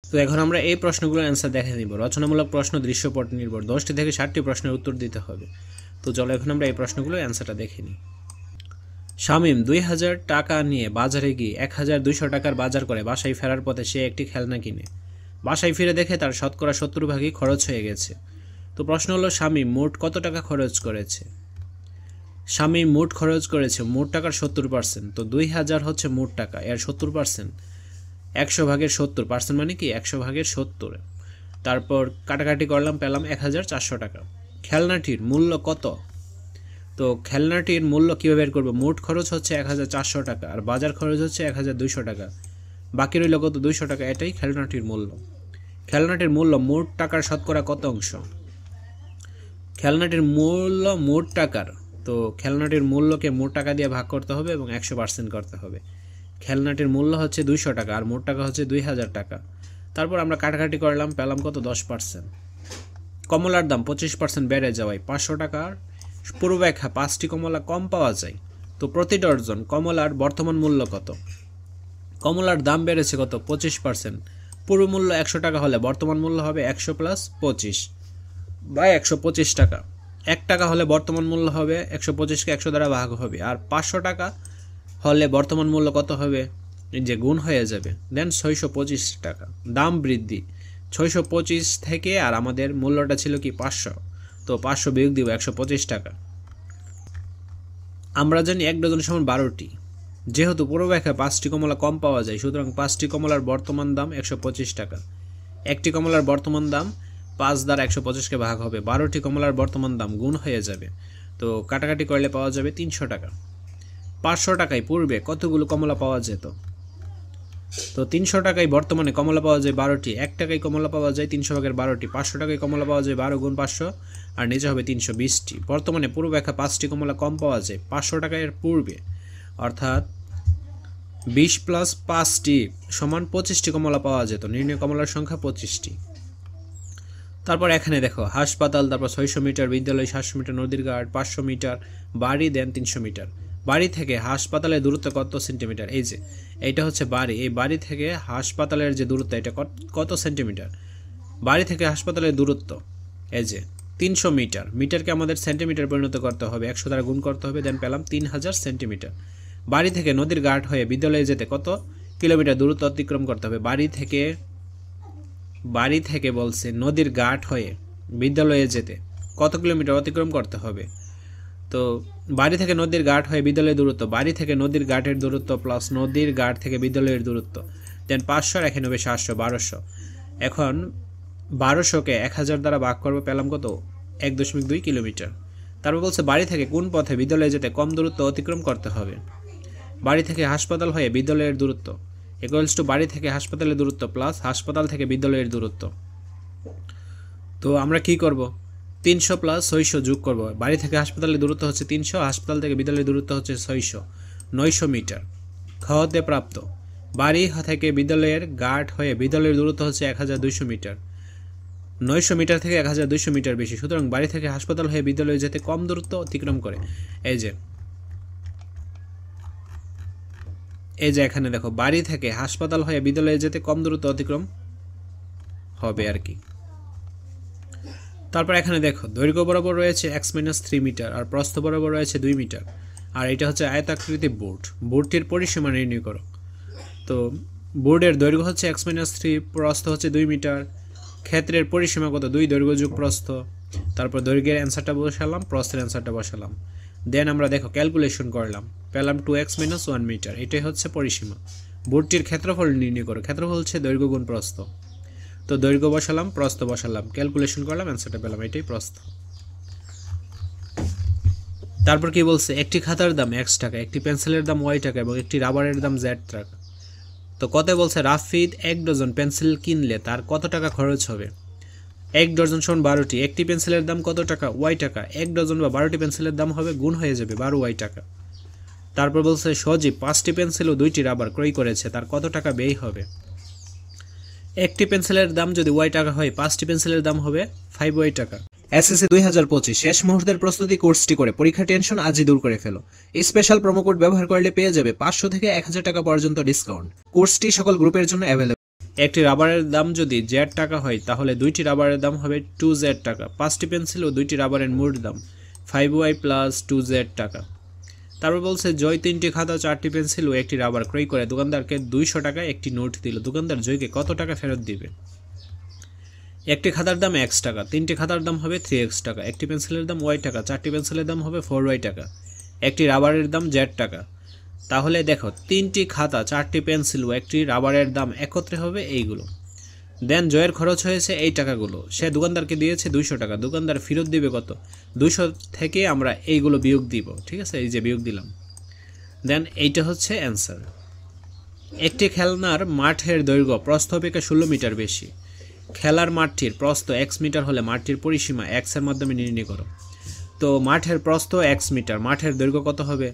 তো এখন আমরা এই প্রশ্নগুলোর অ্যান্সার দেখে নিব। রচনামূলক প্রশ্ন, দৃশ্যপট নির্ভর, 10টি থেকে 60টি প্রশ্নের উত্তর দিতে হবে। তো চলো এখন আমরা এই প্রশ্নগুলোর অ্যান্সারটা দেখে নিই। শামীম 2000 টাকা নিয়ে বাজারে গিয়ে 1200 টাকার বাজার করে বাসায় ফেরার পথে সে একটি খেলনা কিনে। বাসায় ফিরে দেখে তার শতকরা 70 ভাগই খরচ হয়ে গেছে। তো প্রশ্ন হলো শামীম মোট কত টাকা খরচ করেছে। শামীম মোট খরচ করেছে মোট টাকার 70%। তো 2000 হচ্ছে মোট টাকা, এর 70%, 100 ভাগের 70% মানে কি 100 ভাগের 70। তারপর কাটাকাটি করলাম, পেলাম 1400 টাকা। খেলনাটির মূল্য কত? তো খেলনাটির মূল্য কীভাবে বের করবো? মোট খরচ হচ্ছে 1400 টাকা আর বাজার খরচ হচ্ছে 1200 টাকা, বাকি রইল কত? 200 টাকা। এটাই খেলনাটির মূল্য। খেলনাটির মূল্য মোট টাকার শতকরা কত অংশ? খেলনাটির মূল্য মোট টাকার, তো খেলনাটির মূল্যকে মোট টাকা দিয়ে ভাগ করতে হবে এবং 100% করতে হবে। খেলনাটির মূল্য হচ্ছে 200 টাকা আর মোট টাকা হচ্ছে 2000 টাকা। তারপর আমরা কাটাকাটি করলাম, পেলাম কত? 10%। কমলার দাম 25% বেড়ে যাওয়ায় 500 টাকার পূর্বাপেক্ষা 5টি কমলা কম পাওয়া যায়। তো প্রতি ডর্জন কমলার বর্তমান মূল্য কত? কমলার দাম বেড়েছে কত? 25%। পূর্ব মূল্য 100 টাকা হলে বর্তমান মূল্য হবে 100 + 25 বা 125 টাকা। 1 টাকা হলে বর্তমান মূল্য হবে 125কে 100 দ্বারা ভাগ হবে। আর 500 টাকা হলে বর্তমান মূল্য কত হবে? এই যে গুণ হয়ে যাবে, দেন 625 টাকা। দাম বৃদ্ধি 625 থেকে, আর আমাদের মূল্যটা ছিল কি 500, তো 500 বিয়োগ দিব 125 টাকা। আমরা জানি 1 ডজন সমান 12টি। যেহেতু পূর্বাপেক্ষা 5টি কমলা কম পাওয়া যায়, সুতরাং 5টি কমলার বর্তমান দাম 125 টাকা। একটি কমলার বর্তমান দাম 5 দ্বারা 125কে ভাগ হবে, 12টি কমলার বর্তমান দাম গুণ হয়ে যাবে। তো কাটাকাটি করলে পাওয়া যাবে 300 টাকা। 500 টাকায় পূর্বে কতগুলো কমলা পাওয়া যেত? তো 300 টাকায় বর্তমানে কমলা পাওয়া যায় 12টি। 1 টাকায় কমলা পাওয়া যায় 300 ভাগের 12টি। 500 টাকায় কমলা পাওয়া যায় 12 গুণ 500, আর নিচে হবে 320টি। বর্তমানে পূর্বাপেক্ষা 5টি কমলা কম পাওয়া যায় 500 টাকার পূর্বে, অর্থাৎ 20 + 5টি সমান 25টি কমলা পাওয়া যেত। নির্ণয় কমলার সংখ্যা 25টি। তারপর এখানে দেখো হাসপাতাল, তারপর 600 মিটার, বিদ্যালয় 700 মিটার, নদীর ঘাট 500 মিটার, বাড়ি দেন 300 মিটার। বাড়ি থেকে হাসপাতালের দূরত্ব কত সেন্টিমিটার? এই যে এইটা হচ্ছে বাড়ি, এই বাড়ি থেকে হাসপাতালের যে দূরত্ব এটা কত সেন্টিমিটার? বাড়ি থেকে হাসপাতালের দূরত্ব এই যে 300 মিটার। মিটারকে আমাদের সেন্টিমিটার পরিণত করতে হবে, 100 দ্বারা গুণ করতে হবে, দেন পেলাম 3000 সেন্টিমিটার। বাড়ি থেকে নদীর ঘাট হয়ে বিদ্যালয়ে যেতে কত কিলোমিটার দূরত্ব অতিক্রম করতে হবে? বাড়ি থেকে বলছে নদীর ঘাট হয়ে বিদ্যালয়ে যেতে কত কিলোমিটার অতিক্রম করতে হবে? তো বাড়ি থেকে নদীর ঘাট হয়ে বিদ্যালয়ের দূরত্ব, বাড়ি থেকে নদীর ঘাটের দূরত্ব প্লাস নদীর ঘাট থেকে বিদ্যালয়ের দূরত্ব, দেন 500 আর এখানে হবে 700, 1200। এখন 1200কে 1000 দ্বারা ভাগ করবো, পেলাম কত? 1.2 কিলোমিটার। তারপর বলছে বাড়ি থেকে কোন পথে বিদ্যালয়ে যেতে কম দূরত্ব অতিক্রম করতে হবে? বাড়ি থেকে হাসপাতাল হয়ে বিদ্যালয়ের দূরত্ব ইকুয়ালস টু বাড়ি থেকে হাসপাতালের দূরত্ব প্লাস হাসপাতাল থেকে বিদ্যালয়ের দূরত্ব। তো আমরা কি করব? 300 + 600 যোগ করব। বাড়ি থেকে হাসপাতালের দূরত্ব হচ্ছে 300, হাসপাতাল থেকে বিদ্যালয়ের দূরত্ব হচ্ছে 600, 900 মিটার। খতে প্রাপ্ত বাড়ি থেকে বিদ্যালয়ের ঘাট হয়ে বিদ্যালয়ের দূরত্ব হচ্ছে 1200 মিটার। 900 মিটার থেকে 1200 মিটার বেশি, সুতরাং বাড়ি থেকে হাসপাতাল হয়ে বিদ্যালয়ে যেতে কম দূরত্ব অতিক্রম করে। এই যে এখানে দেখো বাড়ি থেকে হাসপাতাল হয়ে বিদ্যালয়ে যেতে কম দূরত্ব অতিক্রম হবে আর কি। তারপর এখানে দেখো দৈর্ঘ্য বরাবর রয়েছে x-3 মিটার আর প্রস্থ বরাবর রয়েছে 2 মিটার, আর এটা হচ্ছে আয়তাকৃতি বোর্ড। বোর্ডটির পরিসীমা নির্ণয় করো। তো বোর্ডের দৈর্ঘ্য হচ্ছে x-3, প্রস্থ হচ্ছে 2 মিটার। ক্ষেত্রের পরিসীমা কত? 2 দৈর্ঘ্য যোগ প্রস্থ। তারপর দৈর্ঘ্যের অ্যান্সারটা বসালাম, প্রস্থের অ্যান্সারটা বসালাম। দেন আমরা দেখো ক্যালকুলেশন করলাম, পেলাম 2x-1 মিটার। এটাই হচ্ছে পরিসীমা। বোর্ডটির ক্ষেত্রফল নির্ণয় করো। ক্ষেত্রফল হচ্ছে দৈর্ঘ্য গুণ প্রস্থ। তো দৈর্ঘ্য বসালাম, প্রস্থ বসালাম, ক্যালকুলেশন করলাম, অ্যান্সারটা পেলাম। এটাই প্রস্থ। তারপর কি বলছে? একটি খাতার দাম x টাকা, একটি পেন্সিলের দাম y টাকা এবং একটি রাবারের দাম z টাকা। তো কত বলছে? রাফিদ 1 ডজন পেন্সিল কিনলে তার কত টাকা খরচ হবে? 1 ডজন সমান 12টি। একটি পেন্সিলের দাম কত টাকা? y টাকা। 1 ডজন বা 12টি পেন্সিলের দাম হবে গুণ হয়ে যাবে 12y টাকা। তারপর বলছে সজীব 5টি পেন্সিল ও 2টি রাবার ক্রয় করেছে, তার কত টাকা ব্যয় হবে? একটি পেন্সিলের দাম যদি y টাকা হয়, 5টি পেন্সিলের দাম হবে 5y টাকা। এসএসসি 2025 শেষ মুহূর্তের প্রস্তুতি কোর্সটি করে পরীক্ষা টেনশন আজই দূর করে ফেলো। এই স্পেশাল প্রোমো কোড ব্যবহার করলে পেয়ে যাবে 500 থেকে 1000 টাকা পর্যন্ত ডিসকাউন্ট। কোর্সটি সকল গ্রুপের জন্য অ্যাভেলেবল। একটি রাবারের দাম যদি জেড টাকা হয় তাহলে দুইটি রাবারের দাম হবে 2z টাকা। 5টি পেন্সিল ও দুইটি রাবারের মোট দাম 5y প্লাস 2z টাকা। তারপর বলছে জয় 3টি খাতা 4টি পেন্সিল ও একটি রাবার ক্রয় করে দোকানদারকে 200 টাকা একটি নোট দিল। দোকানদার জয়কে কত টাকা ফেরত দিবে? একটি খাতার দাম x টাকা, 3টি খাতার দাম হবে 3x টাকা, একটি পেন্সিলের দাম y টাকা, 4টি পেন্সিলের দাম হবে 4y টাকা, একটি রাবারের দাম z টাকা। তাহলে দেখো 3টি খাতা 4টি পেন্সিল ও একটি রাবারের দাম একত্রে হবে এইগুলো। দেন জয়ের খরচ হয়েছে এই টাকাগুলো, সে দোকানদারকে দিয়েছে 200 টাকা। দোকানদার ফেরত দিবে কত? 200 থেকে আমরা এইগুলো বিয়োগ দিব, ঠিক আছে, এই যে বিয়োগ দিলাম। দেন এইটা হচ্ছে অ্যান্সার। একটি খেলনার মাঠের দৈর্ঘ্য প্রস্থ অপেক্ষা 16 মিটার বেশি। খেলার মাঠটির প্রস্থ x মিটার হলে মাঠটির পরিসীমা x এর মাধ্যমে নির্ণয় করো। তো মাঠের প্রস্থ x মিটার, মাঠের দৈর্ঘ্য কত হবে?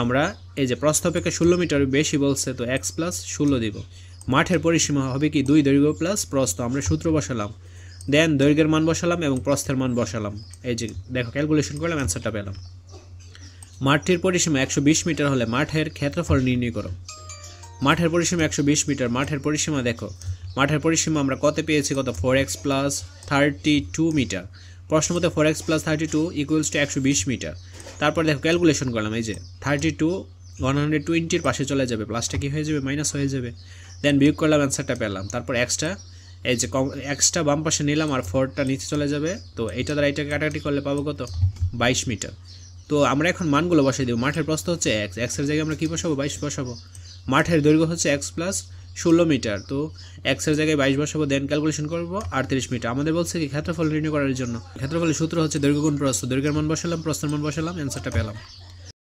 আমরা এই যে প্রস্থ অপেক্ষা 16 মিটার বেশি বলছে, তো x প্লাস 16 দিব। মাঠের পরিসীমা হবে কি 2 দৈর্ঘ্য প্লাস প্রস্থ, আমরা সূত্র বসালাম। দেন দৈর্ঘ্যের মান বসালাম এবং প্রস্থের মান বসালাম। এই যে দেখো ক্যালকুলেশন করলাম, অ্যান্সারটা পেলাম। মাঠটির পরিসীমা 120 মিটার হলে মাঠের ক্ষেত্রফল নির্ণয় করো। মাঠের পরিসীমা 120 মিটার, মাঠের পরিসীমা দেখো, মাঠের পরিসীমা আমরা কত পেয়েছি? কত? 4x plus 32 metre. প্রশ্ন মতে 4x plus 32 equals to 120 metre. তারপর দেখো ক্যালকুলেশন করলাম, এই যে 32 120-র পাশে চলে যাবে, প্লাসটা কি হয়ে যাবে? মাইনাস হয়ে যাবে। দেন বিয়োগ করলাম, অ্যান্সারটা পেলাম। তারপর এক্সট্রা, এই যে এক্সট্রা বাম পাশে নিলাম আর 4টা নিচে চলে যাবে, তো এইটা দ্বারা এইটাকে কাটাকাটি করলে পাবো কত? 22 মিটার। তো আমরা এখন মানগুলো বসাই দেবো। মাঠের প্রস্থ হচ্ছে x, এর জায়গায় আমরা কী বসাবো? 22 বসাবো। মাঠের দৈর্ঘ্য হচ্ছে x প্লাস 16 মিটার, তো x এর জায়গায় 22 বসাবো। দেন ক্যালকুলেশন করবো 38 মিটার। আমাদের বলছে কি ক্ষেত্রফল নির্ণয় করার জন্য। ক্ষেত্রফলের সূত্র হচ্ছে দৈর্ঘ্য গুণ প্রস্থ, দৈর্ঘ্যের মান বসালাম, প্রস্থের মান বসালাম, অ্যান্সারটা পেলাম।